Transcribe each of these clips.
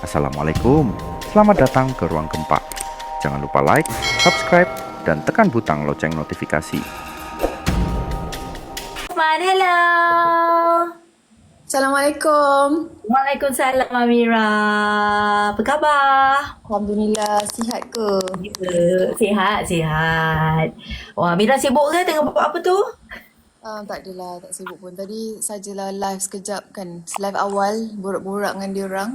Assalamualaikum, selamat datang ke Ruang Gempa. Jangan lupa like, subscribe, dan tekan butang lonceng notifikasi. Hello. Assalamualaikum. Waalaikumsalam Amira. Apa khabar? Alhamdulillah, sihat ke? Sihat. Wah, Amira sibuk ke tengah buat apa tu? Tak adalah, tak sibuk pun. Tadi sajalah live sekejap kan. Live awal, borak-borak dengan diorang.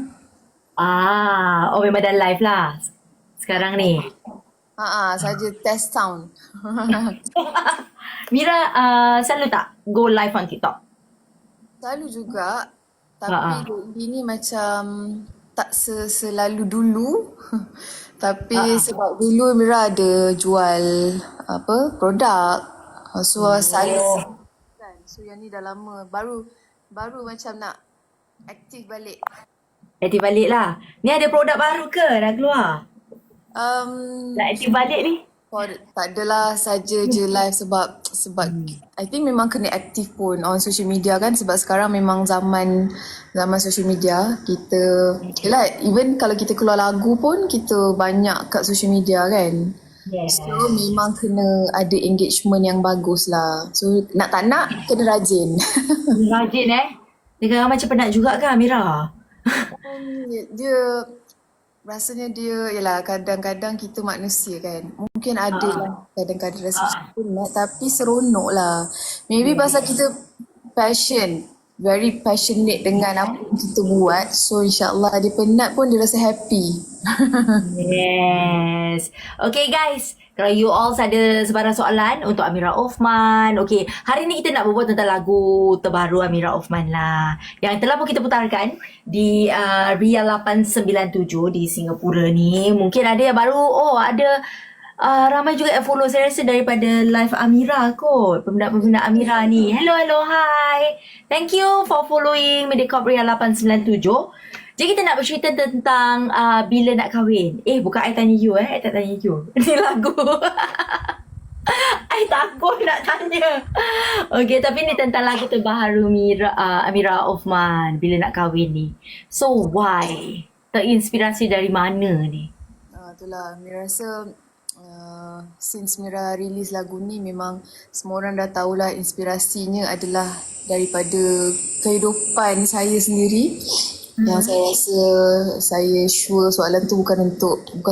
Memang dah live lah sekarang ni. Saja test sound. Mira selalu tak go live on TikTok? Selalu juga, tapi ini macam tak selalu dulu. Tapi sebab dulu Mira ada jual produk. So saya kan. So yang ni dah lama, baru macam nak aktif balik. Aktif balik lah. Ni ada produk baru ke dah keluar? Nak aktif balik ni? Tak adalah, saja je live sebab I think memang kena aktif pun on social media kan, sebab sekarang memang zaman social media. Kita yelah, even kalau kita keluar lagu pun kita banyak kat social media kan. Yes. So memang kena ada engagement yang bagus lah. So nak tak nak kena rajin. Rajin Dengan macam penat juga kan Amira? Dia rasanya yelah, kadang-kadang kita manusia kan. Mungkin ada lah kadang-kadang rasa macam penat, tapi seronok lah. Maybe pasal kita very passionate dengan apa yang kita buat. So insyaAllah dia penat pun dia rasa happy. Yes. Okay guys, kalau you all ada sebarang soalan untuk Amira Othman. Okay, hari ni kita nak berbual tentang lagu terbaru Amira Othman lah, yang telah pun kita putarkan di Ria 897 di Singapura ni. Mungkin ada yang baru, ada ramai juga yang follow saya rasa daripada live Amira kot, peminat-peminat Amira ni. Hello, hi. Thank you for following Mediacorp Ria 897. Jadi kita nak bercerita tentang bila nak kahwin. Bukan I tanya you I tak tanya you. Ni lagu. I takut nak tanya. Okay, tapi ni tentang lagu terbaru Amira Othman, Bila Nak Kahwin ni. So why? Terinspirasi dari mana ni? Itulah, Mira rasa since Mira release lagu ni, memang semua orang dah tahulah inspirasinya adalah daripada kehidupan saya sendiri. Yang saya rasa, saya sure soalan tu bukan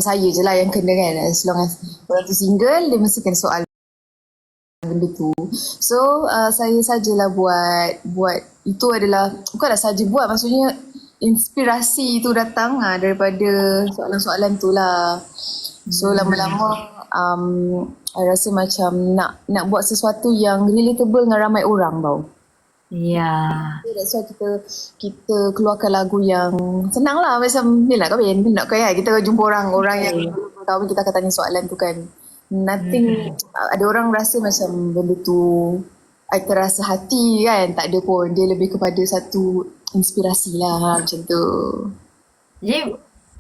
saya je lah yang kena kan. As long as orang tu single, dia mesti kena soal benda tu. So saya sajalah buat itu adalah, bukanlah saja buat, maksudnya inspirasi tu datang daripada soalan-soalan tu lah. So lama-lama I rasa macam nak buat sesuatu yang relatable dengan ramai orang tau. Ya. That's why kita keluarkan lagu yang senang lah. Macam bila nak kahwin, kita jumpa orang yang kahwin, kita akan tanya soalan tu kan. Nothing, ada orang rasa macam benda tu terasa hati kan. Tak ada pun, dia lebih kepada satu inspirasi lah macam tu. Jadi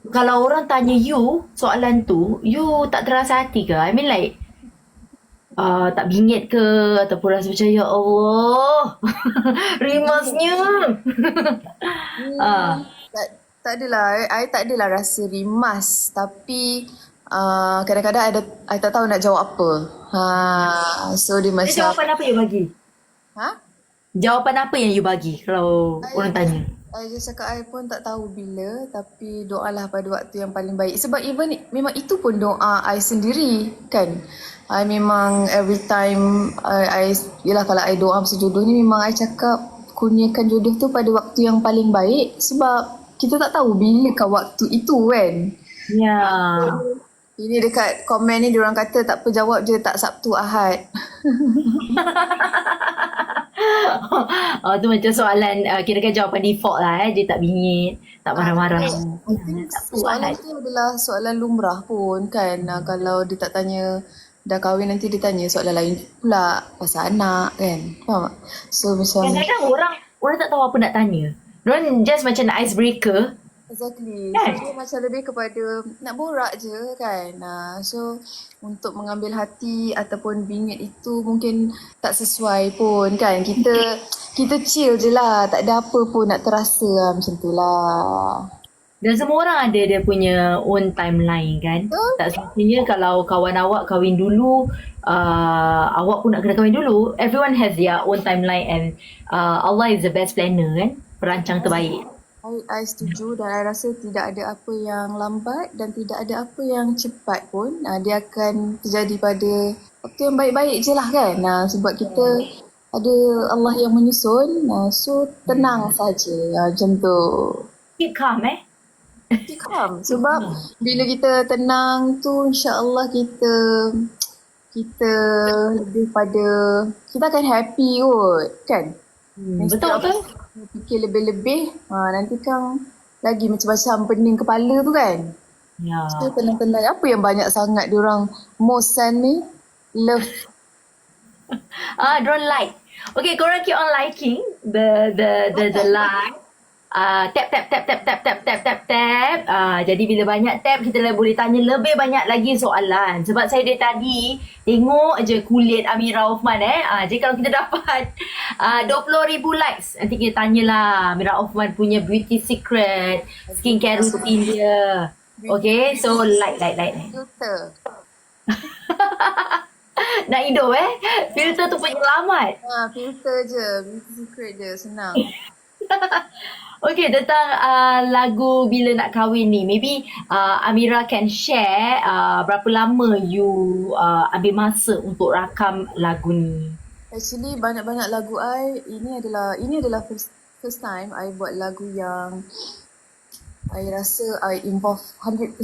kalau orang tanya you soalan tu, you tak terasa hati ke? I mean like tak bingit ke, ataupun rasa macam ya Allah rimasnya? Tak adalah, I tak adalah rasa rimas, tapi kadang-kadang I tak tahu nak jawab apa. So dia macam, Jawapan apa you bagi? Jawapan apa yang you bagi kalau orang tanya? I just cakap I pun tak tahu bila, tapi doalah pada waktu yang paling baik. Sebab memang itu pun doa I sendiri kan. I memang every time yelah, kalau I doa pasal jodoh ni, memang I cakap kurniakan jodoh tu pada waktu yang paling baik. Sebab kita tak tahu bilakah waktu itu kan. Ya. Ini dekat komen ni diorang kata tak apa, jawab je tak Sabtu Ahad. Tu macam soalan kira-kira jawapan default lah dia tak bingit, tak marah-marah. Soalan tu adalah soalan lumrah pun kan. Kalau dia tak tanya dah kahwin, nanti dia tanya soalan lain pula pasal anak kan. Faham tak? So macam kadang-kadang orang tak tahu apa nak tanya. Diorang just macam nak icebreaker. Exactly. So dia macam lebih kepada nak borak je kan. So untuk mengambil hati ataupun bingit itu mungkin tak sesuai pun kan. Kita chill je lah. Tak ada apa pun nak terasa lah, macam tu lah. Dan semua orang ada dia punya own timeline kan. Betul. Tak semestinya kalau kawan awak kahwin dulu, awak pun nak kena kahwin dulu. Everyone has their own timeline and Allah is the best planner kan. Perancang terbaik. I setuju dan I rasa tidak ada apa yang lambat dan tidak ada apa yang cepat pun. Dia akan terjadi pada waktu yang baik-baik je lah kan. Sebab kita ada Allah yang menyusun. So tenang saja macam tu. Keep calm Keep calm. Sebab bila kita tenang tu insya-Allah kita lebih pada kita akan happy kot kan. Betul. Fikir lebih-lebih, nanti kan lagi macam-macam pening kepala tu kan. Ya. So tenang-tenang. Apa yang banyak sangat diorang Mosan ni? Love. Don't like. Okay, korang keep on liking the like. Tap. Jadi bila banyak tap, kita boleh tanya lebih banyak lagi soalan. Sebab saya dari tadi tengok je kulit Amira Othman Jadi kalau kita dapat 20,000 likes, nanti kita tanyalah Amira Othman punya beauty secret, skincare routine dia. Okay, so like. Filter. Nak hidup filter tu penyelamat. Filter je. Beauty secret je. Senang. Okay, tentang lagu Bila Nak Kahwin ni, maybe Amira can share berapa lama you ambil masa untuk rakam lagu ni? Actually banyak-banyak lagu ini adalah first time I buat lagu yang I rasa I involve 100%.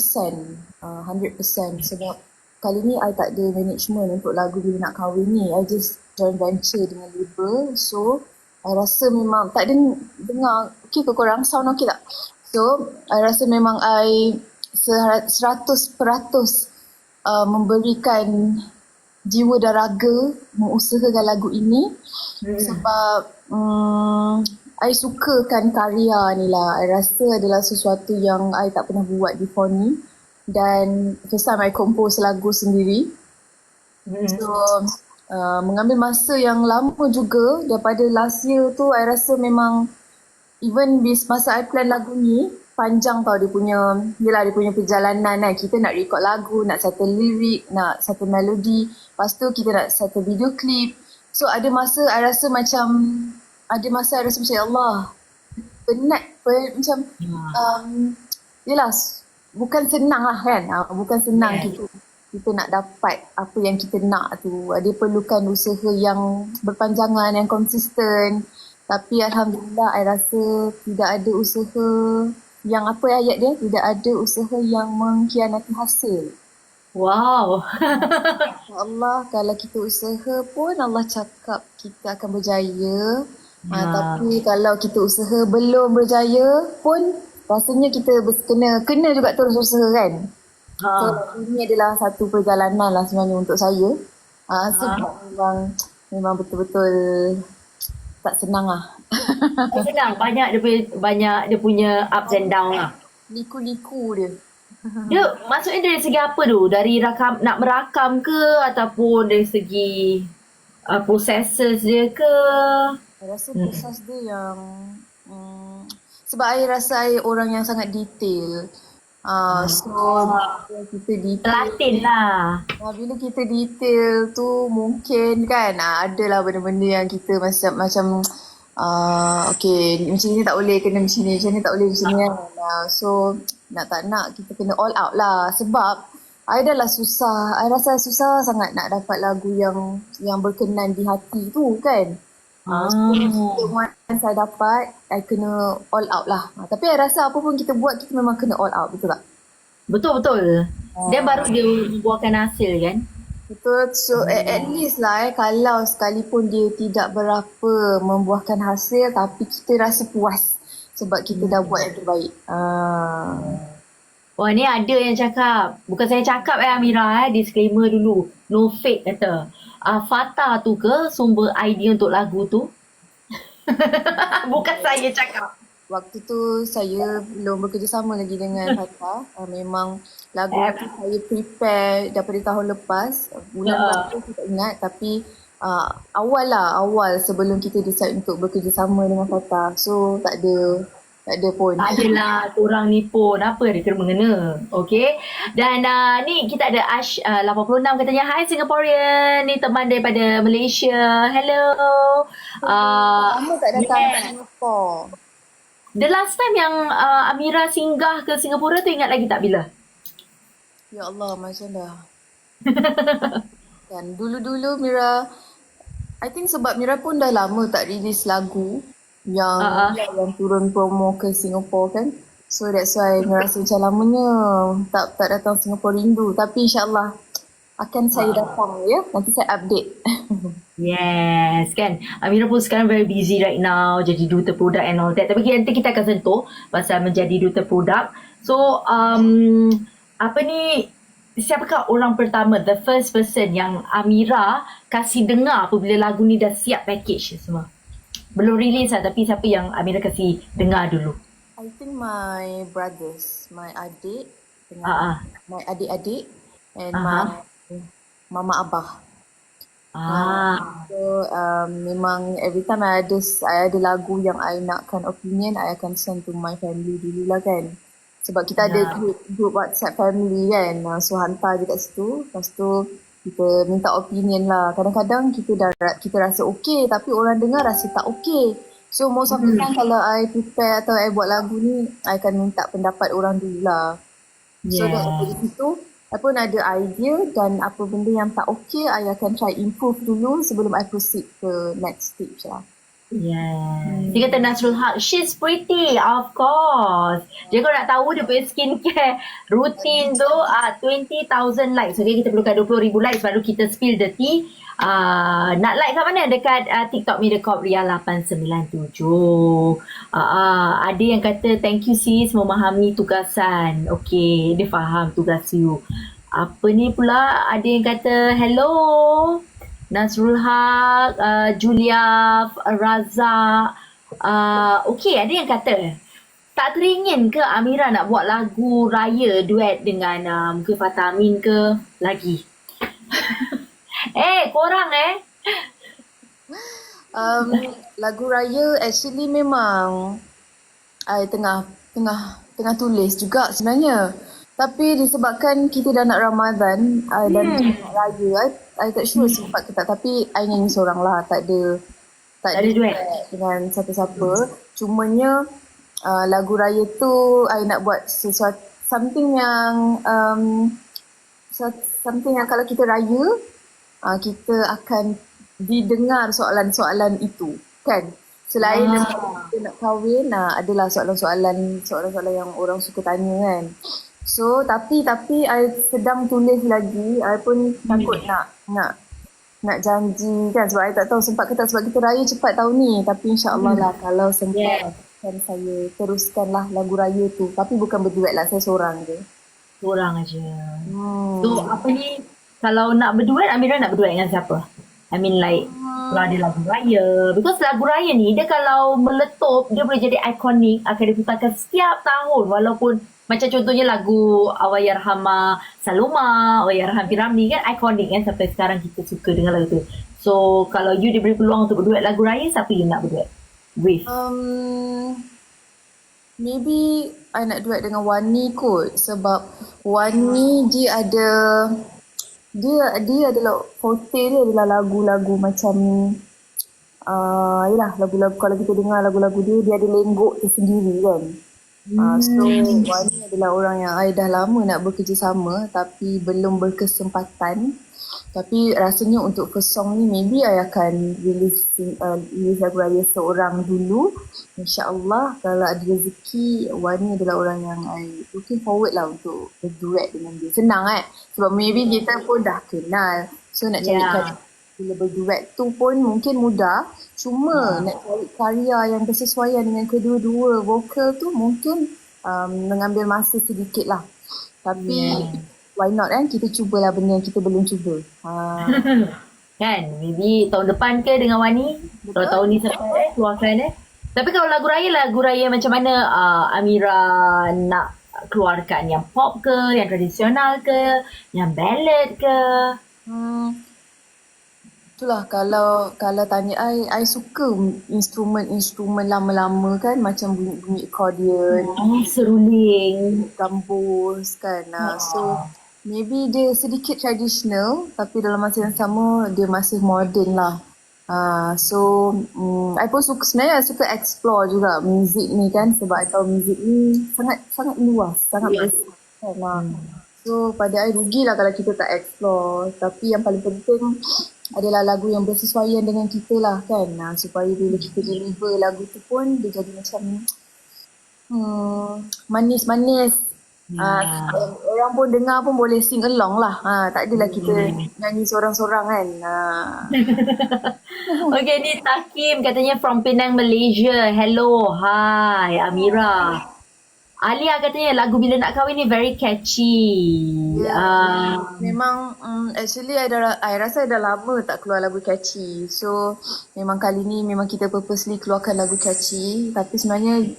100% sebab kali ni I tak ada management untuk lagu Bila Nak Kahwin ni. I just joint venture dengan label. So I rasa memang tak ada dengar okey ke korang? Sound okey tak? So I rasa memang I 100% memberikan jiwa dan raga mengusahakan lagu ini. Sebab I sukakan karya ni lah. I rasa adalah sesuatu yang I tak pernah buat before ni. Dan first time I compose lagu sendiri. So mengambil masa yang lama juga daripada last year tu. I rasa memang even masa I plan lagu ni panjang tau dia punya perjalanan kan. Kita nak record lagu, nak satu lirik, nak satu melodi, lepas tu kita nak satu video klip. So ada masa I rasa macam ya Allah penat macam yelah bukan senang lah kan. Bukan senang kita nak dapat apa yang kita nak tu. Dia perlukan usaha yang berpanjangan, yang konsisten. Tapi Alhamdulillah, I rasa tidak ada usaha yang apa ayat dia? Tidak ada usaha yang mengkhianati hasil. Wow. Allah, kalau kita usaha pun Allah cakap kita akan berjaya. Tapi kalau kita usaha belum berjaya pun rasanya kita kena juga terus usaha kan. So ini adalah satu perjalanan lah sebenarnya untuk saya. Sebab memang betul-betul tak senang lah. Tak senang. Banyak dia punya ups and down lah. Liku-liku dia. Dia maksudnya dari segi apa tu? Dari nak merakam ke ataupun dari segi processes dia ke? Saya rasa proses dia yang sebab I rasa I orang yang sangat detail. So kita detail Latin lah. bila kita detail tu mungkin kan adalah benda-benda yang kita macam okay macam ni tak boleh kena macam ni tak boleh macam ni kan. So nak tak nak kita kena all out lah. Sebab I dah lah susah, I rasa susah sangat nak dapat lagu yang berkenan di hati tu kan. So once I dapat, I kena all out lah. Tapi I rasa apa pun kita buat, kita memang kena all out, betul tak? Betul. Dia baru dia membuahkan hasil kan? Betul. So at least lah kalau sekalipun dia tidak berapa membuahkan hasil, tapi kita rasa puas sebab kita dah buat yang terbaik. Wah, ni ada yang cakap. Bukan saya cakap Amira disclaimer dulu. No fake kata. Fata tu ke sumber idea untuk lagu tu? Bukan saya cakap. Waktu tu saya belum bekerjasama lagi dengan Fata. Memang lagu tu saya prepare daripada tahun lepas. Bulan berapa saya tak ingat. Tapi awal sebelum kita decide untuk bekerjasama dengan Fata. So tak ada Tak ada pun. Tak adalah korang ni pun apa dia kena mengena. Okay. Dan ni kita ada Ash 86 katanya, hi Singaporean. Ni teman daripada Malaysia. Hello. Lama tak datang Yeah. kat Singapore. The last time yang Amira singgah ke Singapura tu ingat lagi tak bila? Ya Allah, macam dah. Kan dulu-dulu Mira, I think sebab Mira pun dah lama tak release lagu yang turun promo ke Singapore kan. So that's why Mira rasa macam lamanya tak datang Singapore, rindu. Tapi insyaAllah akan saya datang ya. Nanti saya update. Yes, kan. Amira pun sekarang very busy right now, jadi duta produk and all that. Tapi nanti kita akan sentuh pasal menjadi duta produk. So, apa ni, siapakah orang pertama, the first person yang Amira kasih dengar apabila lagu ni dah siap package semua? Belum release lah, tapi siapa yang Amira kasih dengar dulu? I think my brothers, my adik dengan my adik-adik and my mama abah. So memang every time I ada lagu yang I nakkan opinion, I akan send to my family dululah kan. Sebab kita ada group WhatsApp family kan. So hantar je kat situ. Lepas tu kita minta opinion lah. Kadang-kadang kita rasa okey tapi orang dengar rasa tak okey. So most of the time kalau I prepare atau I buat lagu ni, I akan minta pendapat orang dululah. So dari situ I pun ada idea dan apa benda yang tak okay, I akan try improve dulu sebelum I proceed ke next stage lah. Dia kata Nasrul Haq, she's pretty, of course. Jadi kau nak tahu dia punya skincare routine tu 20,000 likes. Okay, kita perlukan 20,000 likes baru kita spill the tea. Nak like kat mana? Dekat TikTok Mediacorp Ria 897. Ada yang kata thank you sis memahami tugasan. Okay, dia faham tugas you. Apa ni pula? Ada yang kata hello Nasrul Haq, Julia, Razak. Okay, ada yang kata tak teringin ke Amira nak buat lagu raya duet dengan mungkin Fatah Amin ke lagi? Korang lagu raya actually memang I tengah tulis juga sebenarnya. Tapi disebabkan kita dah nak Ramadan dan nak raya, I tak sure sempat ke tak. Tapi I nyanyi seorang lah, tak ada duet dengan siapa-siapa. Cumanya lagu raya tu I nak buat sesuatu something yang kalau kita raya kita akan didengar soalan-soalan itu kan. Selain kita nak kahwin, adalah soalan-soalan yang orang suka tanya kan. So tapi I sedang tulis lagi. I pun takut nak janji kan, sebab I tak tahu sempat ke tak, sebab kita raya cepat tahun ni. Tapi insyaAllah lah kalau sempat kan saya teruskan lah lagu raya tu. Tapi bukan berduet lah, saya seorang je. Seorang aja. So apa ni, kalau nak berduet, Amira nak berduet dengan siapa? I mean like kalau ada lagu raya. Because lagu raya ni dia kalau meletup, dia boleh jadi ikonik, akan diputarkan setiap tahun. Walaupun macam contohnya lagu Allahyarhamah Saloma, Allahyarham Piramli kan ikonik kan, sampai sekarang kita suka dengan lagu tu. So kalau you diberi peluang untuk berduet lagu raya, siapa you nak berduet with? Maybe I nak duet dengan Wani kot. Sebab Wani dia adalah forte dia adalah lagu-lagu macam yalah, lagu-lagu kalau kita dengar lagu-lagu dia ada lenggok tersendiri kan. So Wani adalah orang yang I dah lama nak bekerjasama tapi belum berkesempatan. Tapi rasanya untuk first song ni maybe I akan release lagu raya seorang dulu. InsyaAllah kalau ada rezeki, Wani adalah orang yang I looking forward lah untuk berduet dengan dia. Senang kan? Sebab maybe kita pun dah kenal. So nak carikan bila berduet tu pun mungkin mudah. Cuma nak cari karya yang bersesuaian dengan kedua-dua vokal tu mungkin mengambil masa sedikit lah. Tapi why not kan? Kita cubalah benda yang kita belum cuba. Kan? Maybe tahun depan ke dengan Wani? Kalau tahun ni sampai keluarkan Tapi kalau lagu raya macam mana Amira nak keluarkan? Yang pop ke? Yang tradisional ke? Yang ballad ke? itulah kalau tanya I suka instrumen-instrumen lama-lama kan, macam bunyi-bunyi accordion, Oh, seruling. gambus kan. So Oh. maybe dia sedikit traditional tapi dalam masa yang sama dia masih modern lah. So I pun suka, sebenarnya I suka explore juga muzik ni kan, sebab I tahu muzik ni sangat sangat luas, sangat Luas. besar kan. So pada I rugilah kalau kita tak explore. Tapi yang paling penting adalah lagu yang bersesuaian dengan kita lah kan. Supaya bila kita deliver lagu tu pun dia jadi macam manis-manis. Ya. Orang pun dengar pun boleh sing along lah. Tak adalah kita nyanyi seorang-seorang kan. Okay, ni Takim katanya from Penang, Malaysia. Hello, hi Amira. Alia katanya lagu Bila Nak Kahwin ni very catchy. Memang actually I rasa dah lama tak keluar lagu catchy. So memang kali ni memang kita purposely keluarkan lagu catchy. Tapi sebenarnya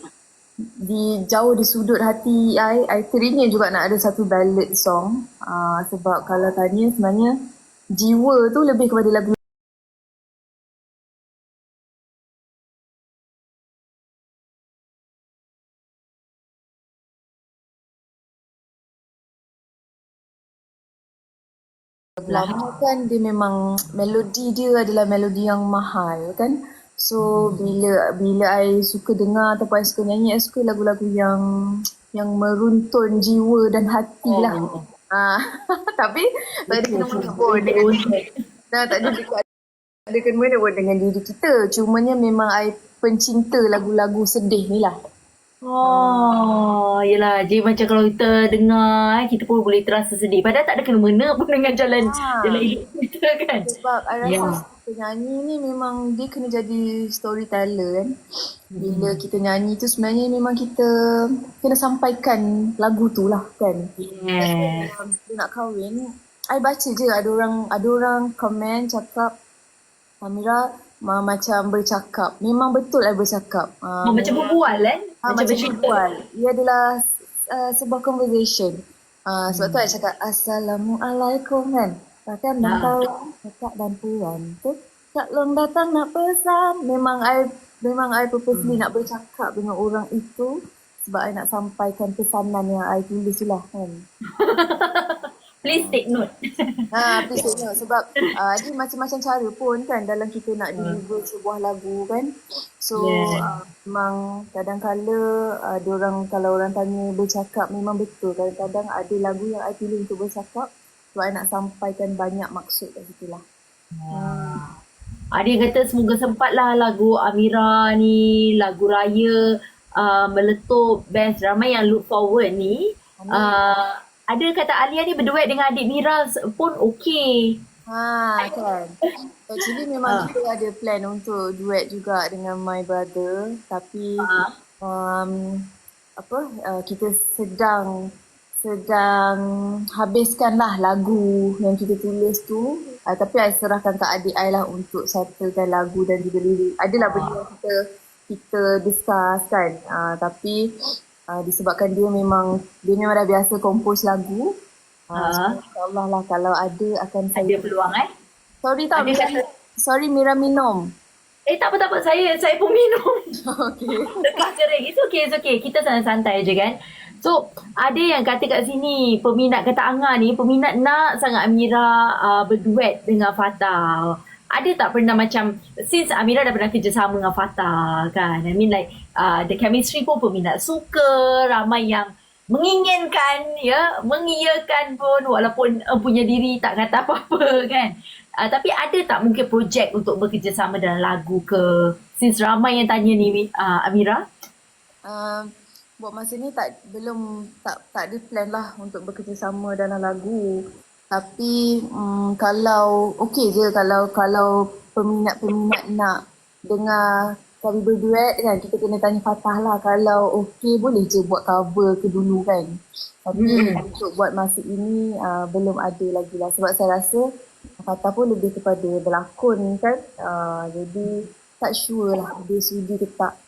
jauh di sudut hati I teringin juga nak ada satu ballad song. Sebab kalau tanya sebenarnya jiwa tu lebih kepada lagu lama kan, dia memang melodi dia adalah melodi yang mahal kan. So bila I suka dengar ataupun I suka nyanyi, I suka lagu-lagu yang meruntun jiwa dan hati lah. Tapi tak ada kena-mena pun dengan tak ada kena-mena pun dengan diri kita. Cumanya memang I pencinta lagu-lagu sedih ni lah. Oh, yelah. Jadi macam kalau kita dengar, kita pun boleh terasa sedih. Padahal tak ada kena-mena pun dengan jalan hidup kita kan. Sebab I rasa penyanyi ni memang dia kena jadi storyteller kan. Bila kita nyanyi tu sebenarnya memang kita kena sampaikan lagu tu lah kan. Yes. Bila nak kahwin, I baca je ada orang komen cakap Amira macam bercakap. Memang betul I bercakap. Macam berbual kan? Macam bercerita. berbual. Ia adalah sebuah conversation. Sebab tu I cakap Assalamualaikum kan. Bahkan dan kawan, kakak dan puan tu Kak Long datang nak pesan. Memang I purposely nak bercakap dengan orang itu sebab I nak sampaikan pesanan yang I tulis lah kan. Please take note. Please take note. Sebab ada macam-macam cara pun kan dalam kita nak deliver sebuah lagu kan. So memang kadang-kala kalau orang tanya bercakap, memang betul. Kadang-kadang ada lagu yang I pilih untuk bercakap sebab I nak sampaikan banyak maksud kat situ lah. Ada yang kata semoga sempatlah lagu Amira ni, lagu raya meletup best. Ramai yang look forward ni. Ada kata Alia ni berduet dengan adik Mira pun okey. Kan. Actually memang kita ada plan untuk duet juga dengan my brother. Tapi kita sedang habiskanlah lagu yang kita tulis tu. Tapi I serahkan ke adik I lah untuk settlekan lagu dan juga lirik. Adalah benda yang kita discuss kan. Tapi disebabkan dia memang dah biasa compose lagu. InsyaAllah lah kalau ada akan saya. Ada peluang Sorry Mira minum. Tak apa. Saya pun minum. Okay. Dekat kering. It's okay. Kita santai-santai je kan. So, ada yang kata kat sini, peminat kata Angah ni, peminat nak sangat Amira berduet dengan Fatah. Ada tak pernah macam, since Amira dah pernah kerjasama dengan Fatah kan, I mean like the chemistry pun peminat suka, ramai yang menginginkan, mengiyakan pun walaupun punya diri tak kata apa-apa kan. Tapi ada tak mungkin projek untuk bekerjasama dalam lagu ke? Since ramai yang tanya ni Amira. Buat masa ni tak ada plan lah untuk bekerjasama dalam lagu. Tapi kalau okey je kalau peminat-peminat nak dengar kami berduet kan, kita kena tanya Fatah lah. Kalau okey boleh je buat cover ke dulu kan. Tapi untuk buat masa ini belum ada lagi lah. Sebab saya rasa Fatah pun lebih kepada berlakon kan. Jadi tak sure lah dia sudi ke tak.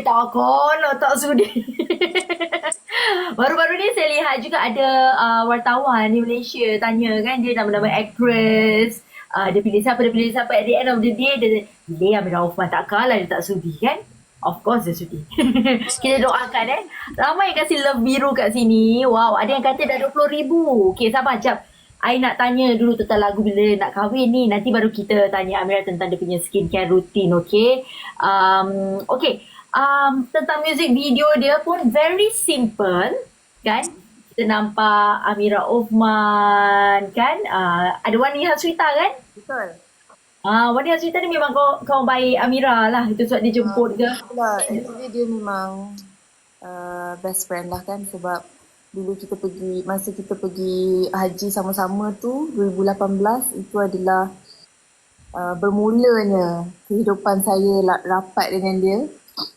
Tak sudi. Baru-baru ni saya lihat juga ada wartawan di Malaysia tanya kan, dia nama-nama actress Dia pilih siapa, at the end of the day dia pilih Amira Othman. Takkanlah dia tak sudi kan. Of course dia sudi. Kita doakan ramai yang kasih love biru kat sini. Wow, ada yang kata dah 20,000. Okay, sabar jap. I nak tanya dulu tentang lagu bila nak kahwin ni. Nanti baru kita tanya Amira tentang dia punya skincare routine, okay? Okay. Tentang music video dia pun very simple, kan? Kita nampak Amira Othman, kan? Ada Wani Hasrita, kan? Betul. Wani Hasrita ni memang kawan baik Amira lah. Itu sebab dia jemput ke? Itulah, actually dia memang best friend lah kan, sebab dulu masa kita pergi haji sama-sama tu 2018, itu adalah bermulanya kehidupan saya rapat dengan dia.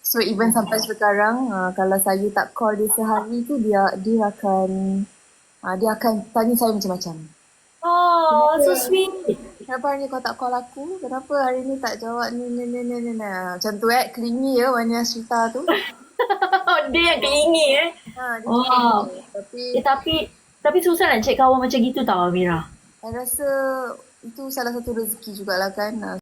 So even sampai sekarang kalau saya tak call dia sehari tu dia akan tanya saya macam-macam. Oh, so sweet. Kenapa hari ni kau tak call aku? Kenapa hari ni tak jawab ni. Macam tu clingy Wani Hasrita tu. Dia yang kelingi Dia Wow. clingy. Tapi susah nak cek kawan macam gitu tau Amira. Saya rasa itu salah satu rezeki jugalah kan.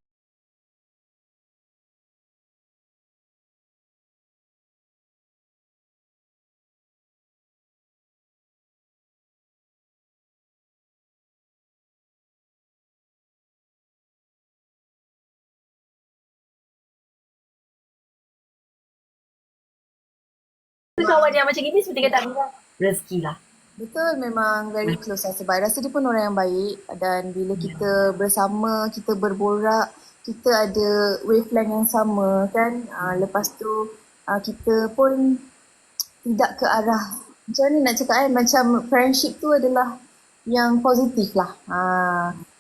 Kawan yang macam gini seperti kata Amira, rezeki lah. Betul, memang very close lah, sebab I rasa dia pun orang yang baik, dan bila kita bersama, kita berborak, kita ada wavelength yang sama kan. Lepas tu kita pun tidak ke arah, macam mana nak cakap macam friendship tu adalah yang positif lah.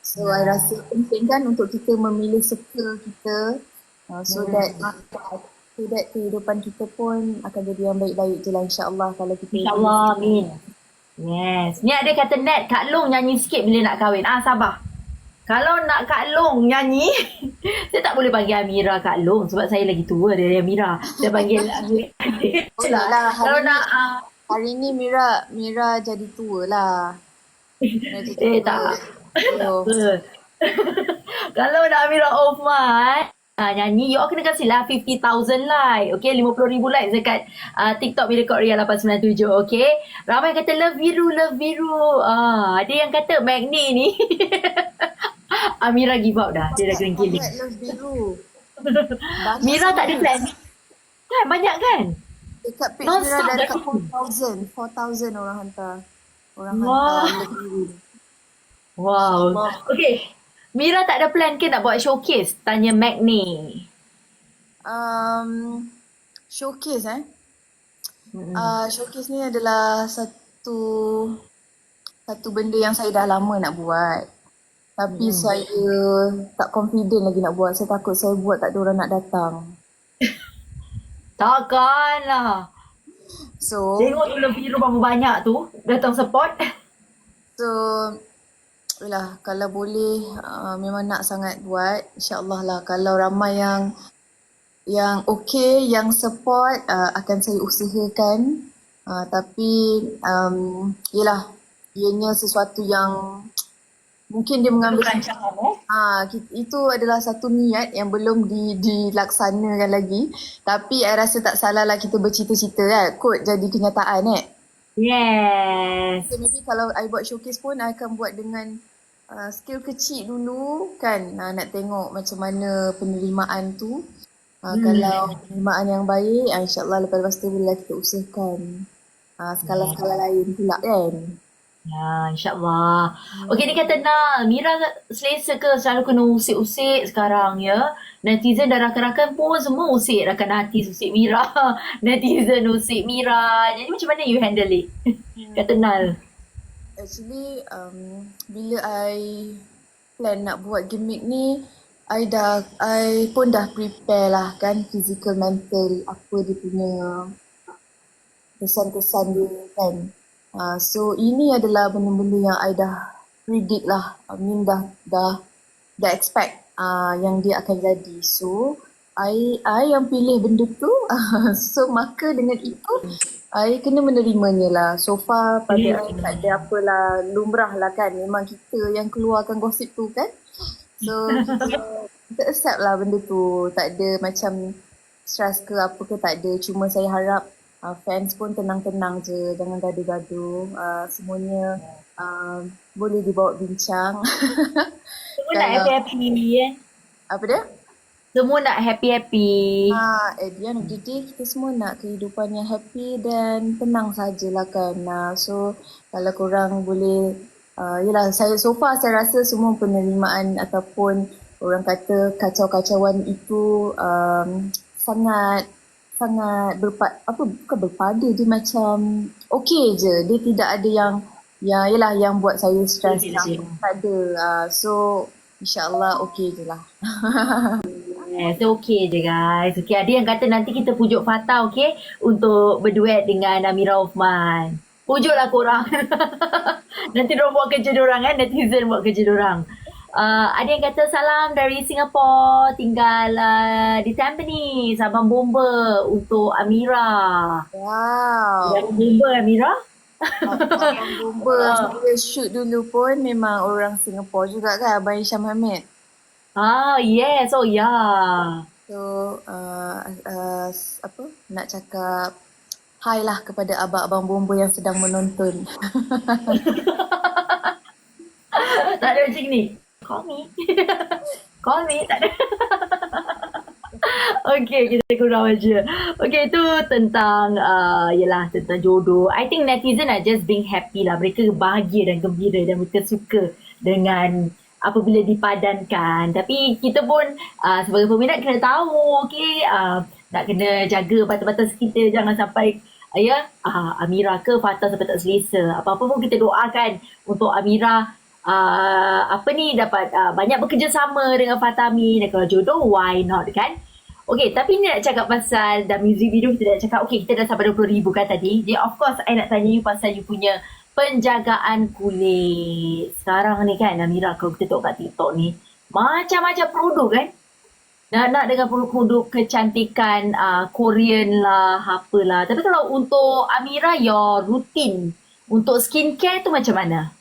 So I rasa penting kan untuk kita memilih circle kita, so that kehidupan kita pun akan jadi yang baik-baik je lah, insyaAllah. Kalau kita InsyaAllah, amin. Yes. Ni ada kata Nat, Kak Long nyanyi sikit bila nak kahwin. Sabar. Kalau nak Kak Long nyanyi, saya tak boleh panggil Amira Kak Long sebab saya lagi tua dari Amira. Saya panggil Amira. lah, Kalau nak hari ni Mira jadi tua lah. tak. Kalau nak Amira Othman nyanyi, you all kena kasihlah 50,000 like. Okay, 50,000 like dekat TikTok Bila Kok Ria 897. Okay, ramai kata love biru. Ada yang kata Magni ni Amira give up dah. Dia dah kena giling. Love biru. Mira tak ada plan kan? Banyak kan? Dekat page Non-stop Mira dah dekat dah 4,000 orang hantar. Wow. love biru. Wow. Okay, Mira tak ada plan ke nak buat showcase? Tanya Magni. Showcase showcase ni adalah satu benda yang saya dah lama nak buat. Tapi saya tak confident lagi nak buat. Saya takut saya buat tak ada orang nak datang. Takkanlah. So Tengok tu love biru berapa banyak tu datang support. Yalah, kalau boleh memang nak sangat buat, insyaAllah lah. Kalau ramai yang okay, yang support, akan saya usahakan. Tapi yelah, ianya sesuatu yang mungkin dia mengambil Rancangan itu adalah satu niat yang belum dilaksanakan lagi. Tapi I rasa tak salah lah kita bercita-cita kot jadi kenyataan Yes. So maybe kalau I buat showcase pun I akan buat dengan skill kecil dulu kan, nak tengok macam mana penerimaan tu. Kalau penerimaan yang baik, insyaAllah lepas tu boleh kita usahakan skala-skala lain pula kan. Ya, insyaAllah. Okey, dia kata Mira selesa ke selalu kena usik-usik sekarang ya? Netizen dan rakan-rakan pun semua usik. Rakan artis usik Mira. Netizen usik Mira. Jadi macam mana you handle it? Kata Nal. Actually, bila I plan nak buat gimmick ni, I pun dah prepare lah kan, physical, mental, apa dia punya kesan-kesan dia kan. So ini adalah benda-benda yang I dah predict lah. I mean dah expect yang dia akan jadi. So I yang pilih benda tu. So maka dengan itu I kena menerimanya lah. So far pada I tak ada apalah, lumrah lah kan. Memang kita yang keluarkan gosip tu kan. So kita accept lah benda tu. Tak ada macam stress ke apa ke, tak ada. Cuma saya harap fans pun tenang-tenang je. Jangan gaduh-gaduh. Semuanya boleh dibawa bincang. Semua nak Kalau happy-happy ya. apa dia? Semua nak happy-happy. At the end of the day, kita semua nak kehidupan yang happy dan tenang sajalah kan. So, kalau korang boleh, yelah, so far saya rasa semua penerimaan ataupun orang kata kacau-kacauan itu sangat bukan berpada, dia macam okey je. Dia tidak ada yang yelah yang buat saya stres. Tak ada. So, insyaAllah okey je lah. Yes, okay je guys. Okay, ada yang kata nanti kita pujuk Fatah, okay? Untuk berduet dengan Amira Othman. Pujuklah korang. Nanti diorang buat kerja diorang kan. Netizen buat kerja diorang. Ada yang kata salam dari Singapore. Tinggal di Tampines. Abang Bomba untuk Amira. Wow. Abang Bomba Amira? Abang Bomba saya shoot dulu pun memang orang Singapore juga kan, Abang Hisham Hamid. Yes. Oh, yeah. So, nak cakap hi lah kepada abang-abang Bomba yang sedang menonton. Tak ada macam ni. Call me. Call me. Tak ada. Okay, kita kurang aja. Okay, itu tentang tentang jodoh. I think netizen are just being happy lah. Mereka bahagia dan gembira dan mereka suka dengan apabila dipadankan. Tapi kita pun sebagai peminat kena tahu, okay, nak kena jaga batas-batas kita. Jangan sampai Amira ke Fatah sampai tak selesa. Apa-apa pun kita doakan untuk Amira dapat banyak bekerjasama dengan Fatah Amin. Dan kalau jodoh, why not kan? Okay, tapi ni nak cakap pasal dah music video kita dah cakap, okay, kita dah sampai 20,000 kan tadi. Jadi of course, I nak tanya you pasal you punya penjagaan kulit. Sekarang ni kan Amira, kalau kita tengok kat TikTok ni, macam-macam produk kan. Nak dengan produk-produk kecantikan Korean lah, apalah. Tapi kalau untuk Amira, your routine untuk skincare tu macam mana?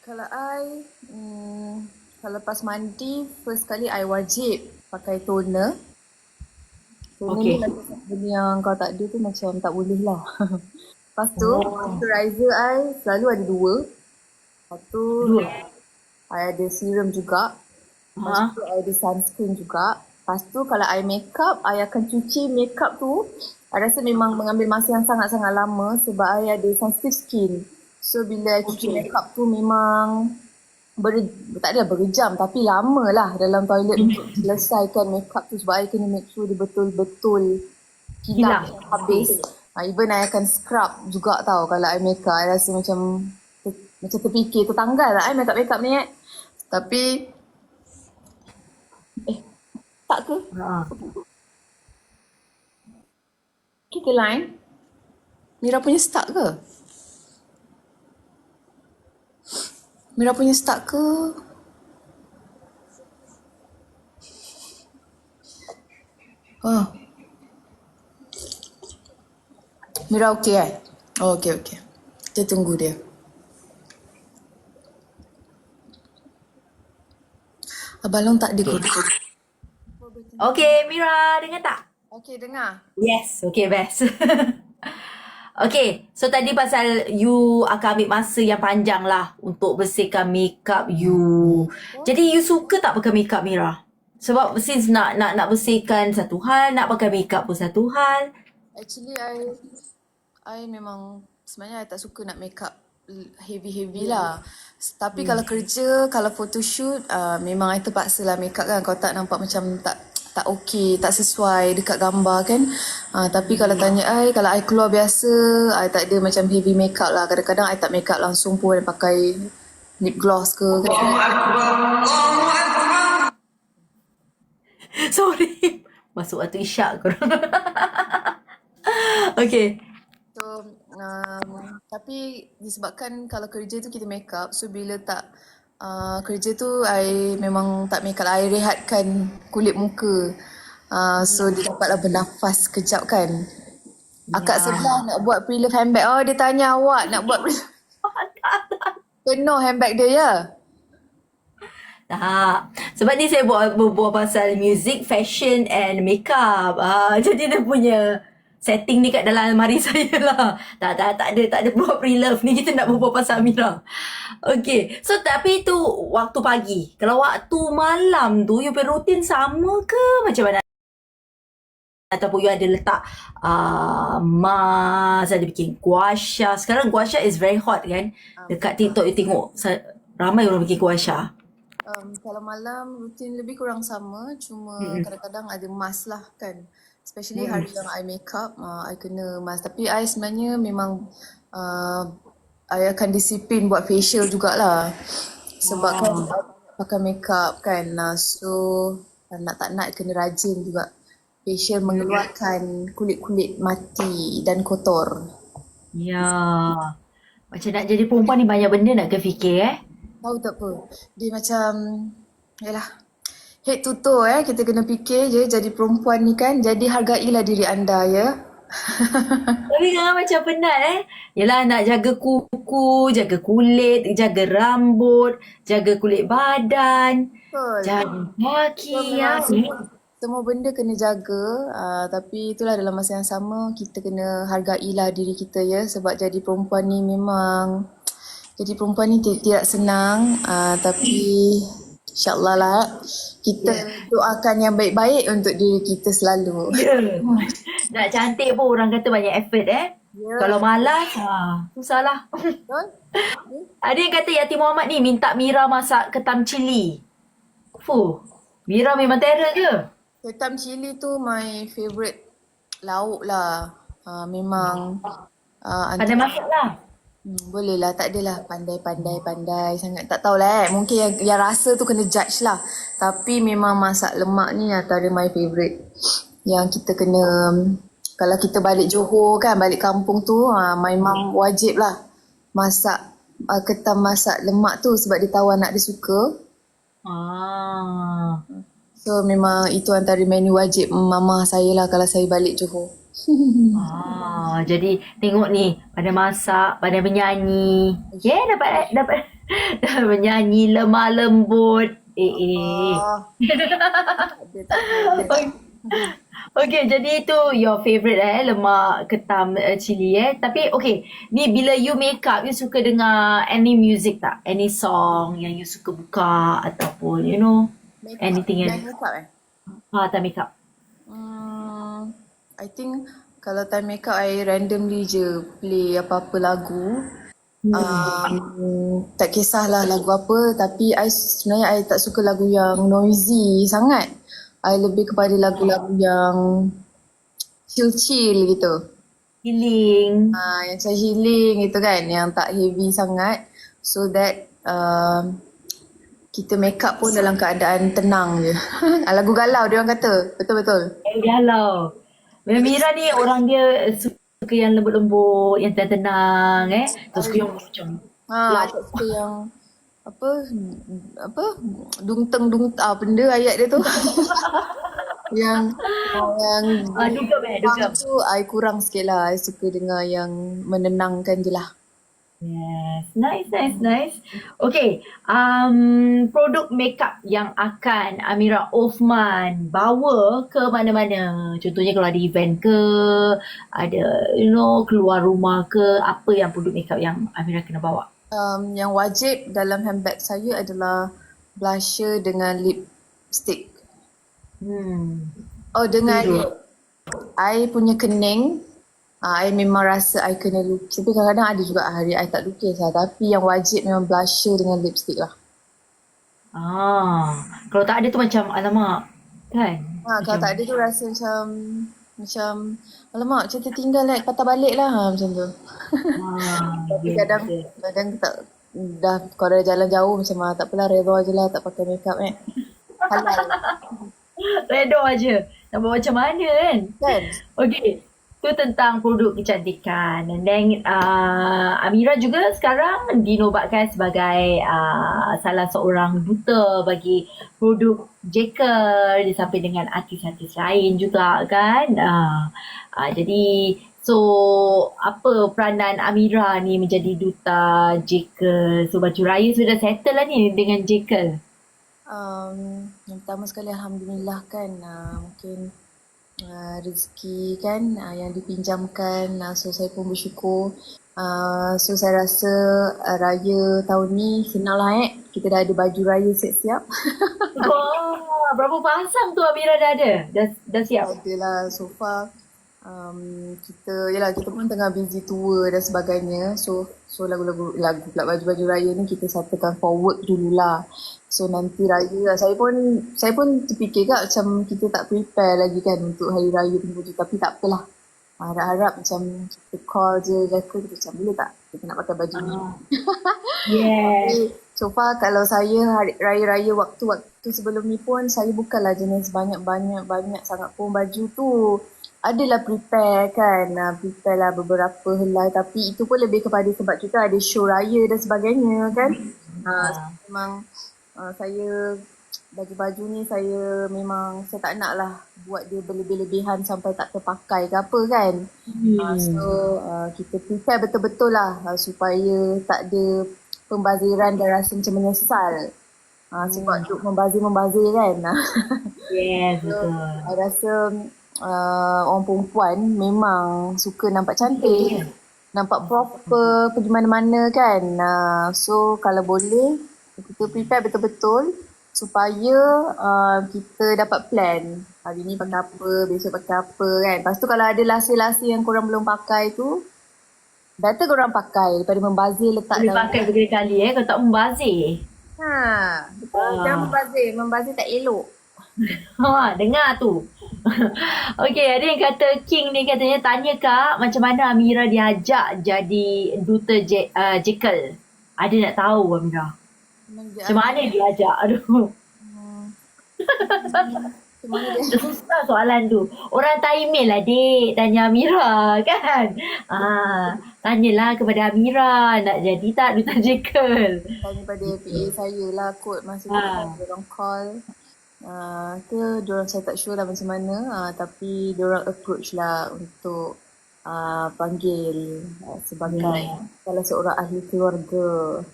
Kalau kalau lepas mandi, first kali I wajib pakai toner. Toner Okay. ni lagi benda yang kau tak ada tu macam tak boleh lah. Lepas tu, moisturizer I selalu ada 2. Satu, Dua. I ada serum juga. Lepas tu, I ada sunscreen juga. Lepas tu, kalau I makeup, I akan cuci makeup tu. I rasa memang mengambil masa yang sangat-sangat lama sebab I ada sensitive skin. So, bila I cuci makeup tu memang tak adalah berjam tapi lama lah dalam toilet untuk selesaikan makeup tu sebab I kena make sure dia betul-betul hilang habis. Even I akan scrub juga tau kalau I makeup. I rasa macam terfikir, tertanggal lah I makeup-makeup ni Tapi tak ke? Kita line Mira punya stuck ke? Mira punya stuck ke? Mira okey okey. Kita tunggu dia. Abang Long tak ada kot. Okay, Mira, dengar tak? Okey, dengar. Yes, okay, best. Okay, so tadi pasal you akan ambil masa yang panjang lah untuk bersihkan makeup you. Jadi you suka tak pakai makeup, Mira? Sebab since nak bersihkan satu hal, nak pakai makeup pun satu hal. Actually, I memang sebenarnya I tak suka nak makeup heavy lah. Tapi kalau kerja, kalau photoshoot, memang I terpaksa lah makeup kan. Kau tak nampak macam tak okey, tak sesuai dekat gambar kan. Tapi kalau tanya kalau I keluar biasa, I tak ada macam heavy makeup lah. Kadang-kadang I tak makeup langsung pun, I pakai lip gloss ke. Sorry. Masuk waktu isyak korang. Okay. So, tapi disebabkan kalau kerja tu kita makeup, so bila tak kerja tu I memang tak makeup lah. I rehatkan kulit muka. So dia dapatlah bernafas sekejap kan. Akak sebelah nak buat pre-love handbag. Oh, dia tanya awak nak buat penuh handbag dia ya? Tak. Sebab ni saya buat pasal music, fashion and makeup. Jadi dia punya setting ni kat dalam almari saya lah. Tak ada buat pre-love ni. Kita nak berbual pasal Amira. Okay. So, tapi tu waktu pagi. Kalau waktu malam tu, you punya rutin sama ke? Macam mana? Ataupun you ada letak mask, ada bikin gua sha. Sekarang gua sha is very hot kan? Dekat TikTok you tengok ramai orang bikin gua sha. Kalau malam rutin lebih kurang sama, cuma kadang-kadang ada mask lah kan. Especially hari yang I make up, I kena mask. Tapi I sebenarnya memang I akan disiplin buat facial jugalah. Sebab kan I pakai make up kan. So nak tak nak kena rajin juga. Facial mengeluarkan kulit-kulit mati dan kotor. Ya. Macam nak jadi perempuan ni banyak benda nak kena fikir Tahu tak apa? Dia macam, yalah, head to toe kita kena fikir je jadi perempuan ni kan. Jadi hargailah diri anda ya. Tapi kadang macam penat Yelah nak jaga kuku, jaga kulit, jaga rambut, jaga kulit badan, Betul. jaga kaki So, memang semua benda kena jaga, tapi itulah dalam masa yang sama kita kena hargailah diri kita ya. Sebab jadi perempuan ni memang, jadi perempuan ni tidak senang, tapi insyaAllah lah kita doakan yang baik-baik untuk diri kita selalu. Nak cantik pun orang kata banyak effort Kalau malas, susah lah. Betul? Ada yang kata Yati Muhammad ni minta Mira masak ketam cili. Mira memang terror ke? Ketam cili tu my favourite lauk lah. Memang Pandai masak lah. boleh lah, tak adalah pandai sangat. Tak tahulah mungkin yang rasa tu kena judge lah. Tapi memang masak lemak ni antara my favourite. Yang kita kena, kalau kita balik Johor kan, balik kampung tu, my mum wajib lah masak ketam masak lemak tu sebab dia tahu anak dia suka. So memang itu antara menu wajib mama saya lah kalau saya balik Johor. Jadi tengok ni, pandai masak, pandai menyanyi. Dapat menyanyi lemah lembut. Okay, jadi itu your favourite lemak ketam cili Tapi okay, ni bila you make up, you suka dengar any music tak? Any song yang you suka buka ataupun you know anything else? Time make up. I think kalau time make up I randomly je play apa-apa lagu. Tak kisahlah lagu apa, tapi sebenarnya I tak suka lagu yang noisy sangat. I lebih kepada lagu-lagu yang chill-chill gitu. Healing. Yang macam healing gitu kan, yang tak heavy sangat. So that kita make up pun dalam keadaan tenang je. Lagu galau dia orang kata. Betul-betul. Galau. Mira ni orang dia suka yang lembut-lembut, yang tenang Tak suka yang macam Tak suka yang apa dungteng benda ayat dia tu. yang dugam. tu I kurang sikit lah. I suka dengar yang menenangkan je lah. Yes, nice. Okay, produk makeup yang akan Amira Othman bawa ke mana-mana. Contohnya kalau ada event ke, ada keluar rumah ke, apa yang produk makeup yang Amira kena bawa? Yang wajib dalam handbag saya adalah blusher dengan lipstick. Dengan I punya kening, I memang rasa I kena lukis. Tapi kadang-kadang ada juga hari I tak lukis lah. Tapi yang wajib memang blusher dengan lipstick lah. Kalau tak ada tu macam alamak kan? Kalau tak ada tu rasa macam alamak macam tertinggal patah balik lah macam tu. Tapi kadang tak, dah kalau dah jalan jauh macam tak apalah, redha je lah, tak pakai makeup halal. Redha je. Nak buat macam mana Kan? Okay. Tu tentang produk kecantikan. And then Amira juga sekarang dinobatkan sebagai salah seorang duta bagi produk Jekyll disamping dengan artis-artis lain juga kan. Jadi apa peranan Amira ni menjadi duta Jekyll? So baju raya sudah settle lah ni dengan Jekyll. Yang pertama sekali Alhamdulillah kan, mungkin rezeki kan yang dipinjamkan, so saya pun bersyukur. So saya rasa raya tahun ni senang lah kita dah ada baju raya siap-siap. Wah, berapa pasang tu Amira dah ada? Dah siap? Adalah so far kita pun tengah busy tour dan sebagainya, so lagu pula baju-baju raya ni kita satakan forward dululah. So nanti raya saya pun terfikir kat macam kita tak prepare lagi kan untuk hari raya punya baju, tapi tak apalah. Harap-harap macam kita call je Jaka, kita macam boleh tak kita nak pakai baju ni. Yes. So far kalau saya raya-raya waktu-waktu sebelum ni pun saya bukanlah jenis banyak sangat pun baju tu. Adalah prepare kan, prepare lah beberapa helai, tapi itu pun lebih kepada sebab kita ada show raya dan sebagainya kan. Memang saya baju-baju ni saya tak nak lah buat dia berlebih-lebihan sampai tak terpakai ke apa kan. So kita prepare betul-betul lah supaya tak ada pembaziran dan rasa macam menyesal. Sebab duk membazir kan. Yes, So, betul. I rasa orang perempuan memang suka nampak cantik, nampak proper pergi mana-mana kan. So kalau boleh kita prepare betul-betul supaya kita dapat plan hari ni pakai apa, besok pakai apa kan. Lepas tu kalau ada lasi-lasi yang korang belum pakai tu, better korang pakai daripada membazir letak Boleh pakai berkali-kali kalau tak membazir. Betul. Jangan membazir tak elok. Dengar tu. Okey, ada yang kata King ni katanya tanya Kak macam mana Amira diajak jadi duta Jekyll. Ada nak tahu Amira? Macam mana diajak? Aduh. Susah soalan tu. Orang tak email lah dik tanya Amira kan. Tanyalah kepada Amira nak jadi tak duta Jekyll. Tanya pada PA saya lah kot masa tu orang call. Diorang saya tak sure lah macam mana, tapi diorang approach lah untuk panggil sebagai salah seorang ahli keluarga.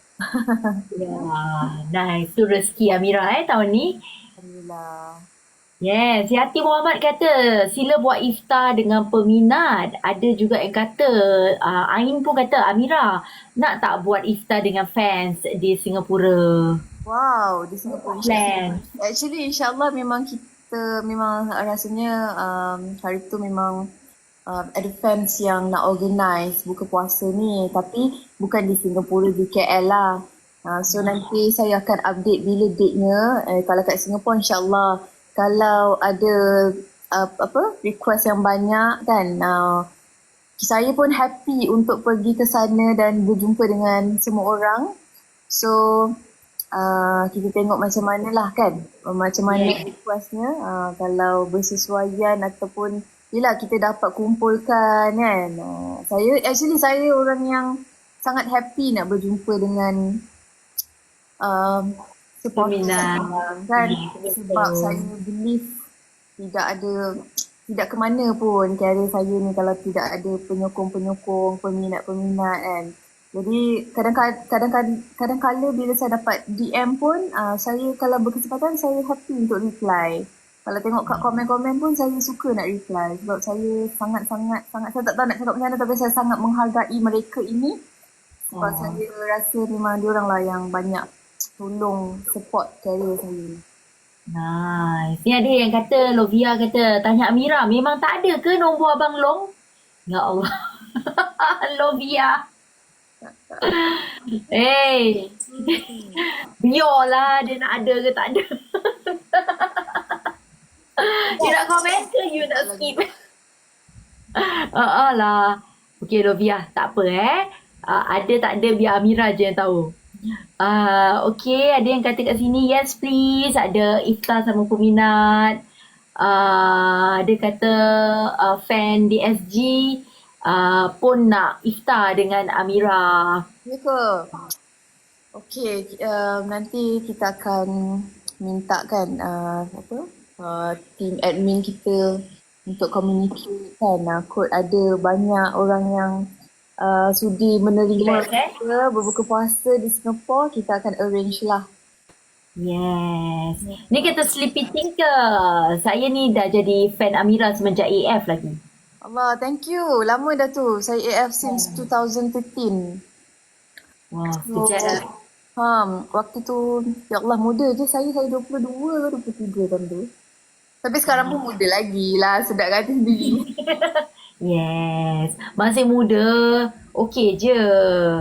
Nice. Tu rezeki Amira tahun ni. Alhamdulillah. Yes, Yati Muhammad kata sila buat iftar dengan peminat. Ada juga yang kata Ain pun kata Amira nak tak buat iftar dengan fans di Singapura. Wow, di Singapura. Actually insyaAllah memang rasanya hari tu memang ada fans yang nak organize buka puasa ni, tapi bukan di Singapura, di KL lah. So nanti saya akan update bila date-nya. Kalau kat Singapura insyaAllah kalau ada request yang banyak kan, saya pun happy untuk pergi ke sana dan berjumpa dengan semua orang. So kita tengok macam mana lah kan, macam mana requestnya, kalau bersesuaian ataupun yelah kita dapat kumpulkan kan. Saya orang yang sangat happy nak berjumpa dengan Peminat kan, sebab saya believe tidak ke mana pun career saya ni kalau tidak ada penyokong-penyokong, peminat-peminat kan. Jadi kadang-kadang bila saya dapat DM pun, saya kalau berkesempatan saya happy untuk reply. Kalau tengok kat komen-komen pun saya suka nak reply sebab saya sangat-sangat saya tak tahu nak cakap macam mana, tapi saya sangat menghargai mereka ini sebab saya rasa memang diorang lah yang banyak tolong support career saya. Nice. Ni ada yang kata, Lovia kata, tanya Amira, memang tak ada ke nombor Abang Long? Ya Allah. Lovia. Biarlah dia nak ada ke tak ada. You nak komen ke you nak skip? Lah. Okay Lovia, tak apa ada tak ada biar Amira je yang tahu. Okay, ada yang kata kat sini, yes please, ada iftar sama peminat. Ada kata fan DSG pun nak iftar dengan Amira. Ya ke? Okay, nanti kita akan minta kan team admin kita untuk communicate kan. Kot ada banyak orang yang sudi menerima kita berbuka puasa di Singapura, kita akan arrange lah Yes. Ni kata Sleepy Tinker. Saya ni dah jadi fan Amira semenjak AF lagi. Allah, thank you. Lama dah tu. Saya AF since 2013. Wah, So, sejak waktu tu, ya Allah, muda je saya. Saya 22 ke 23 tahun tu. Tapi sekarang pun muda lagi lah. Sedap kata sendiri. yes. Masih muda. Okey je.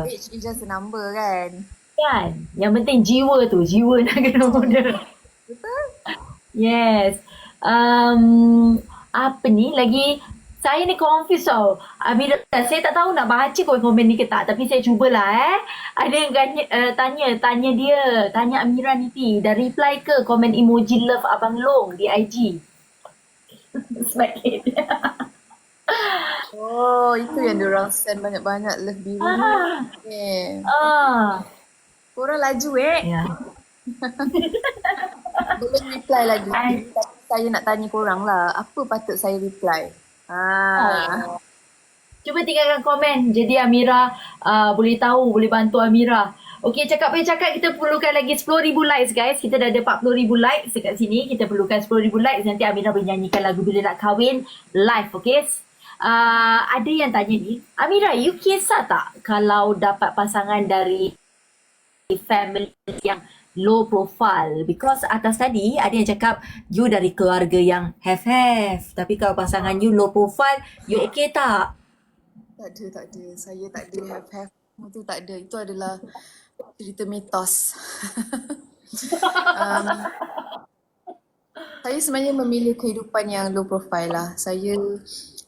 Age is just a number kan. Kan? Yang penting jiwa tu. Jiwa nak kena muda. Betul? Yes. Apa ni lagi? Saya ni confused tau. Amira, saya tak tahu nak baca komen-komen ni ke tak. Tapi saya cubalah. Ada yang tanya dia. Tanya Amira ni Ti. Dah reply ke komen emoji love Abang Long di IG? Semakin. Oh, itu yang diorang send banyak-banyak love biru ni. Yeah. Korang laju Ya. Belum reply lagi. Tapi saya nak tanya korang lah. Apa patut saya reply? Cuba tinggalkan komen. Jadi Amira boleh tahu, boleh bantu Amira. Okey, cakap kita perlukan lagi 10,000 likes guys. Kita dah ada 40,000 likes dekat sini. Kita perlukan 10,000 likes. Nanti Amira boleh nyanyikan lagu Bila Nak Kahwin live, okey? Ada yang tanya ni, Amira, you kisah tak kalau dapat pasangan dari family yang low profile? Because atas tadi ada yang cakap you dari keluarga yang have. Tapi kalau pasangan you low profile, you okay tak? Tak ada. Saya tak ada have. Itu tak ada. Itu adalah cerita mitos. Saya sebenarnya memilih kehidupan yang low profile lah. Saya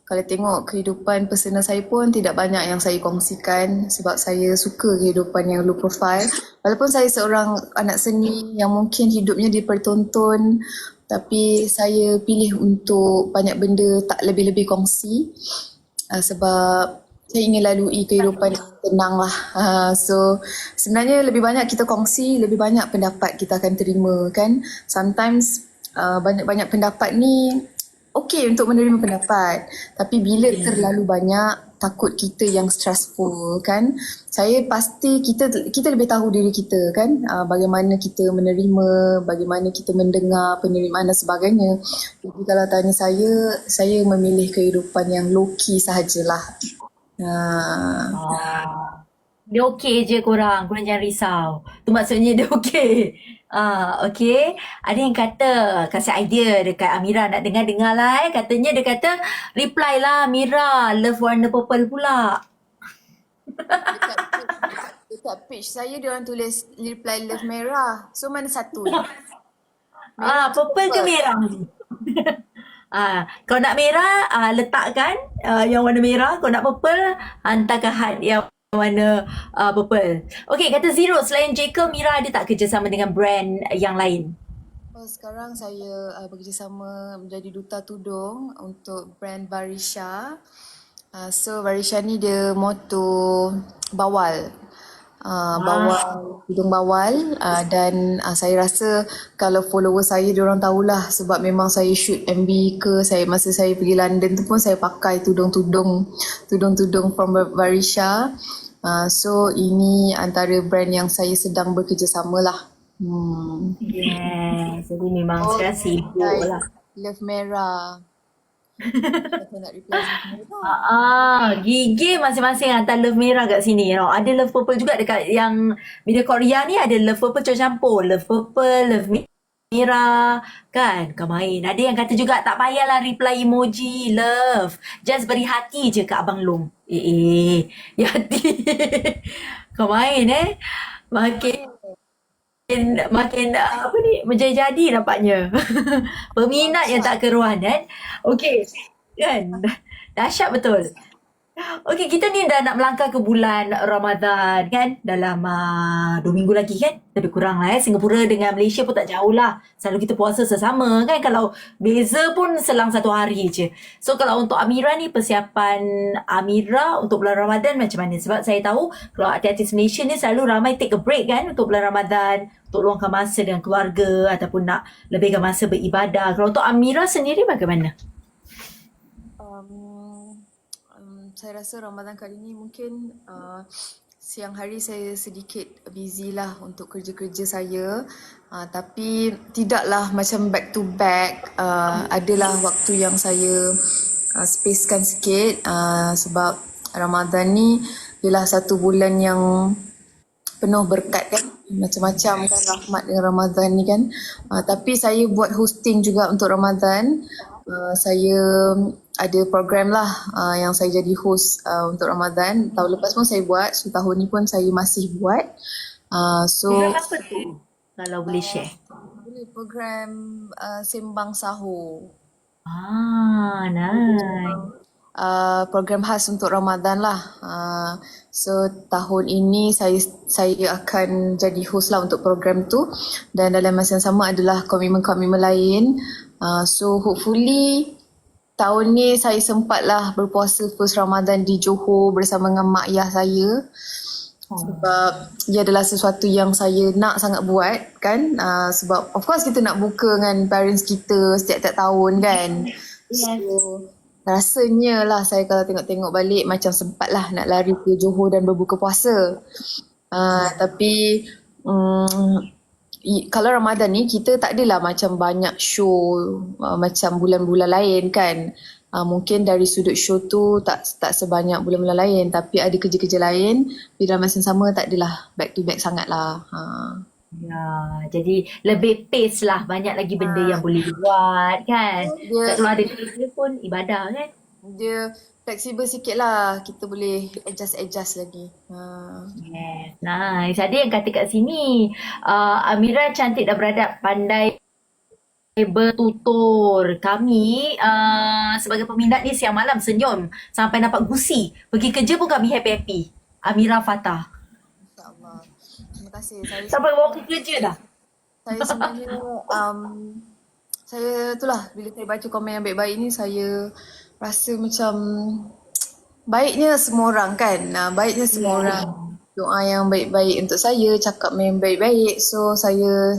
kalau tengok kehidupan personal saya pun tidak banyak yang saya kongsikan sebab saya suka kehidupan yang low profile. Walaupun saya seorang anak seni yang mungkin hidupnya dipertonton, tapi saya pilih untuk banyak benda tak lebih-lebih kongsi sebab saya ingin lalui kehidupan yang tenang lah. So sebenarnya lebih banyak kita kongsi, lebih banyak pendapat kita akan terima kan. Sometimes banyak-banyak pendapat ni okey untuk menerima pendapat. Tapi bila terlalu banyak, takut kita yang stressful kan. Saya pasti kita lebih tahu diri kita kan. Bagaimana kita menerima, bagaimana kita mendengar penerimaan dan sebagainya. Jadi kalau tanya saya memilih kehidupan yang low-key sahajalah. Dia okey je korang jangan risau. Tu maksudnya dia okey. Okey. Ada yang kata, kasih idea dekat Amira, nak dengar lah Katanya dia kata, reply lah Amira, love warna purple pula. Dekat page saya dia orang tulis reply love merah. So mana satu ni? Purple ke merah ni? Kalau nak merah, letakkan yang warna merah. Kalau nak purple, hantarkan had yang warna purple. Okay, kata Zero, selain Jacob, Mira ada tak kerjasama dengan brand yang lain? Sekarang saya bekerjasama menjadi duta tudung untuk brand Barisha. So Barisha ni dia moto bawal. Tudung bawal dan saya rasa kalau follower saya diorang tahulah sebab memang saya shoot MV masa saya pergi London tu pun saya pakai tudung-tudung from Barisha. So ini antara brand yang saya sedang bekerjasama lah. Yes, jadi memang sekarang sibuk lah. Love merah. Saya nak reply merah. Gigi masing-masing hantar love merah kat sini. Ada love purple juga dekat yang media Korea ni, ada love purple campur. Love purple, love merah. Kan? Kau main. Ada yang kata juga tak payahlah reply emoji love. Just beri hati je kat Abang Long. Ya hati. Kau main Makin apa ni menjadi-jadi nampaknya. Peminat yang tak keruan kan. Okey. Kan? Dahsyat betul. Okey, kita ni dah nak melangkah ke bulan Ramadan kan. Dalam 2 minggu lagi kan. Lebih kurang lah Singapura dengan Malaysia pun tak jauh lah. Selalu kita puasa sesama kan. Kalau beza pun selang 1 hari je. So kalau untuk Amira ni, persiapan Amira untuk bulan Ramadan macam mana? Sebab saya tahu kalau artis Malaysia ni selalu ramai take a break kan untuk bulan Ramadan. Untuk luangkan masa dengan keluarga ataupun nak lebihkan masa beribadah. Kalau untuk Amira sendiri bagaimana? Saya rasa Ramadan kali ni mungkin siang hari saya sedikit busy lah untuk kerja-kerja saya. Tapi tidaklah macam back to back. Adalah waktu yang saya spacekan sikit sebab Ramadan ni ialah satu bulan yang penuh berkat kan. Macam-macam kan rahmat dengan Ramadan ni kan. Tapi saya buat hosting juga untuk Ramadan. Saya ada program lah yang saya jadi host untuk Ramadan. Tahun lepas pun saya buat, so tahun ni pun saya masih buat. So Program apa tu? Kalau boleh share. boleh program Sembang Sahur. Nice. Program khas untuk Ramadan lah. So tahun ini saya akan jadi host lah untuk program tu, dan dalam masa yang sama adalah komitmen-komitmen lain. So hopefully tahun ni saya sempatlah berpuasa first Ramadan di Johor bersama dengan mak ayah saya. Sebab ia adalah sesuatu yang saya nak sangat buat kan. Sebab of course kita nak buka dengan parents kita setiap-tiap tahun kan. Yes. So rasanya lah saya kalau tengok-tengok balik macam sempat lah nak lari ke Johor dan berbuka puasa. Tapi kalau Ramadan ni kita tak adalah macam banyak show macam bulan-bulan lain kan. Mungkin dari sudut show tu tak sebanyak bulan-bulan lain, tapi ada kerja-kerja lain. Tapi dalam masa yang sama tak adalah back to back sangat lah. Ya, jadi lebih pace lah. Banyak lagi benda yang boleh dibuat kan. Kalau ada kerja pun ibadah kan. Dia fleksibel sikit lah. Kita boleh adjust lagi. Yes, nice. Ada yang kata kat sini, Amira cantik dan beradab, pandai bertutur. Kami sebagai peminat ni siang malam senyum sampai nampak gusi. Pergi kerja pun kami happy-happy. Amira Fatah. InsyaAllah. Terima kasih. Saya Sampai bawa ke kerja dah. Saya sebenarnya saya itulah bila saya baca komen yang baik-baik ni saya rasa macam baiknya semua orang kan. Baiknya semua orang doa yang baik-baik untuk saya, cakap yang baik-baik. So saya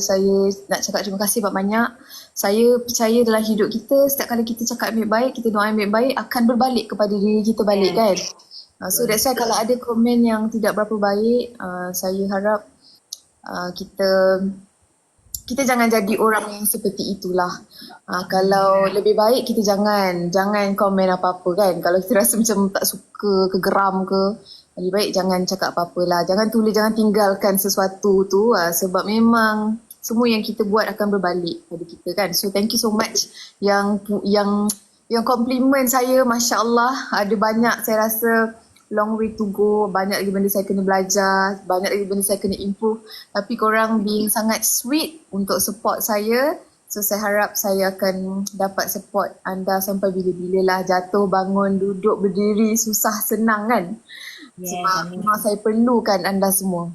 nak cakap terima kasih banyak-banyak. Saya percaya dalam hidup kita setiap kali kita cakap yang baik-baik, kita doa yang baik-baik akan berbalik kepada diri kita balik kan. So that's why kalau ada komen yang tidak berapa baik, saya harap kita jangan jadi orang yang seperti itulah. Kalau lebih baik kita jangan komen apa-apa kan. Kalau kita rasa macam tak suka ke geram ke, lebih baik jangan cakap apa-apa lah. Jangan tulis, jangan tinggalkan sesuatu tu sebab memang semua yang kita buat akan berbalik pada kita kan. So thank you so much yang compliment saya, Masya Allah. Ada banyak, saya rasa long way to go. Banyak lagi benda saya kena belajar, banyak lagi benda saya kena improve. Tapi korang being sangat sweet untuk support saya. So saya harap saya akan dapat support anda sampai bila-bila lah. Jatuh, bangun, duduk, berdiri, susah, senang kan. Memang saya perlukan anda semua.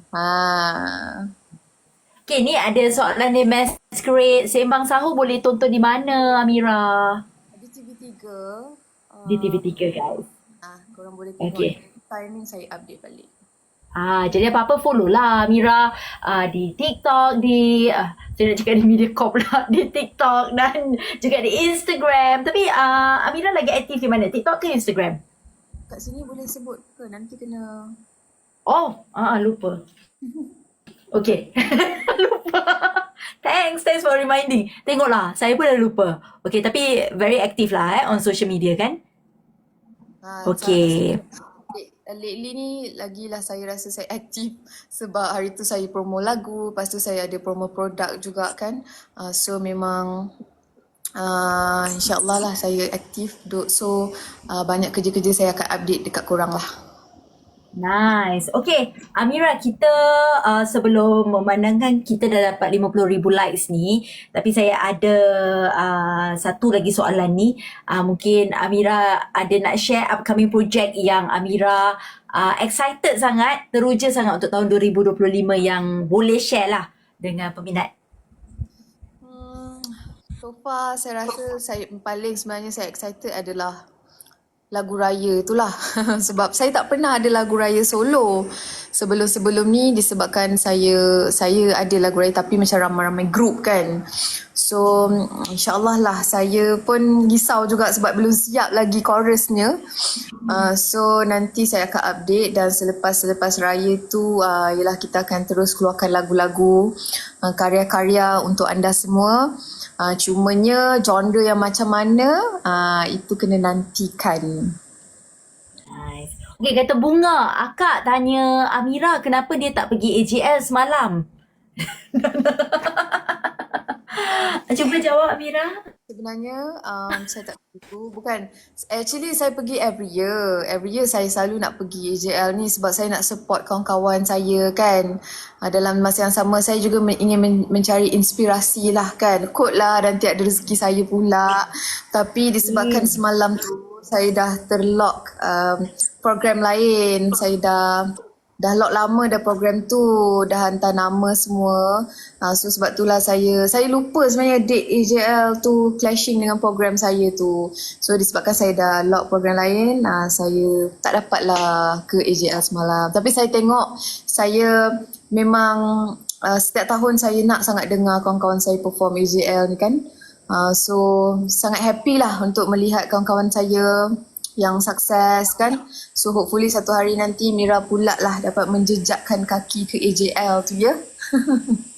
Okay, ni ada soalan dari Masquerade. Sembang Sahur boleh tonton di mana, Amira? Di TV3. Di TV3 guys. Korang boleh tengok. Okay. Timing saya update balik. Jadi apa-apa follow lah Amira di TikTok, saya nak cakap di Mediacorp lah, di TikTok dan juga di Instagram. Tapi Amira lagi aktif di mana? TikTok ke Instagram? Kat sini boleh sebut ke? Nanti kena... Lupa. Okay. Lupa. Thanks for reminding. Tengoklah, saya pun dah lupa. Okay, tapi very aktif lah on social media kan? Okay. Lately ni lagilah saya rasa saya aktif sebab hari tu saya promo lagu, lepas tu saya ada promo produk juga kan. So memang insyaAllah lah saya aktif. So banyak kerja-kerja saya akan update dekat korang lah. Nice. Okay, Amira, kita sebelum memandangkan kita dah dapat 50,000 likes ni, tapi saya ada satu lagi soalan ni. Mungkin Amira ada nak share upcoming project yang Amira excited sangat, teruja sangat untuk tahun 2025 yang boleh share lah dengan peminat. So far saya rasa paling sebenarnya saya excited adalah lagu raya itulah. Sebab saya tak pernah ada lagu raya solo. Sebelum-sebelum ni disebabkan saya ada lagu raya tapi macam ramai-ramai group kan. So insyaAllah lah, saya pun risau juga sebab belum siap lagi chorusnya. So nanti saya akan update, dan selepas raya tu ialah kita akan terus keluarkan lagu-lagu, karya-karya untuk anda semua. Cumanya genre yang macam mana itu kena nantikan. Nice. Okay, kata Bunga, akak tanya Amira kenapa dia tak pergi AJL semalam. Cuba jawab Amira. Sebenarnya saya tak pergi. Bukan. Actually saya pergi every year. Every year saya selalu nak pergi AJL ni sebab saya nak support kawan-kawan saya kan. Dalam masa yang sama saya juga ingin mencari inspirasi lah kan. Kot lah nanti ada rezeki saya pula. Tapi disebabkan semalam tu saya dah terlock program lain. Saya dah lock lama dah program tu, dah hantar nama semua. So sebab itulah saya lupa sebenarnya date AJL tu clashing dengan program saya tu. So disebabkan saya dah lock program lain, saya tak dapatlah ke AJL semalam. Tapi saya tengok, saya memang setiap tahun saya nak sangat dengar kawan-kawan saya perform AJL ni kan. So sangat happy lah untuk melihat kawan-kawan saya yang sukses kan. So hopefully satu hari nanti Mira pula lah dapat menjejakkan kaki ke AJL tu ya.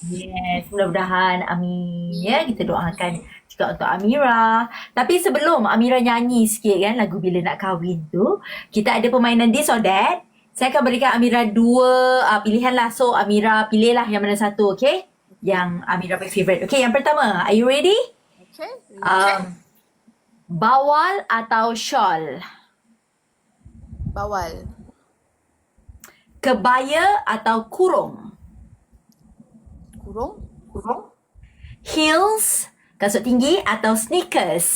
Yes, mudah-mudahan. Amin. Ya, kita doakan juga untuk Amira. Tapi sebelum Amira nyanyi sikit kan lagu Bila Nak Kahwin tu, kita ada permainan this or that. Saya akan berikan Amira dua pilihan lah. So Amira pilihlah yang mana satu, okay? Yang Amira favorite. Okay, yang pertama, are you ready? Okay. Bawal atau shawl? Bawal. Kebaya atau kurung? Kurung. Heels, kasut tinggi atau sneakers?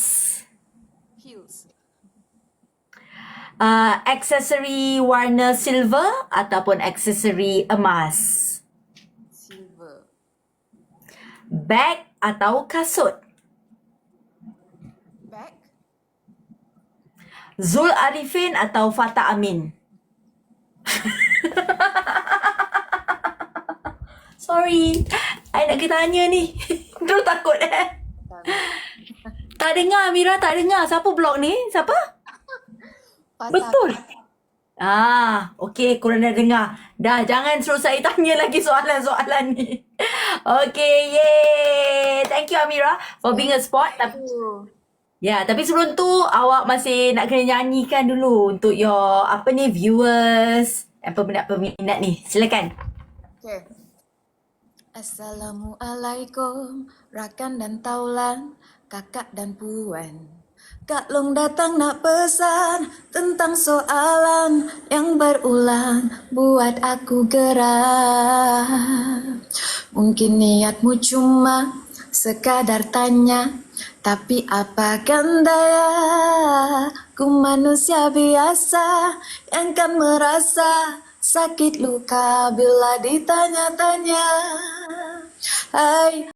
Heels. Aksesori warna silver ataupun aksesori emas? Silver. Beg atau kasut? Bag. Zul Arifin atau Fatah Amin? Sorry, I nak tanya ni. Terus takut Tak dengar Amira, tak dengar. Siapa blog ni? Siapa? Betul. Okey, korang dah dengar. Dah, jangan suruh saya tanya lagi soalan-soalan ni. Okey, yay. Thank you Amira for being a sport. Ya, tapi sebelum tu awak masih nak kena nyanyikan dulu untuk your viewers dan peminat-peminat ni. Silakan. Okay. Assalamualaikum rakan dan taulan, kakak dan puan. Kak Long datang nak pesan tentang soalan yang berulang buat aku geram. Mungkin niatmu cuma sekadar tanya, tapi apakan daya, ku manusia biasa yang kan merasa sakit luka bila ditanya-tanya. Hai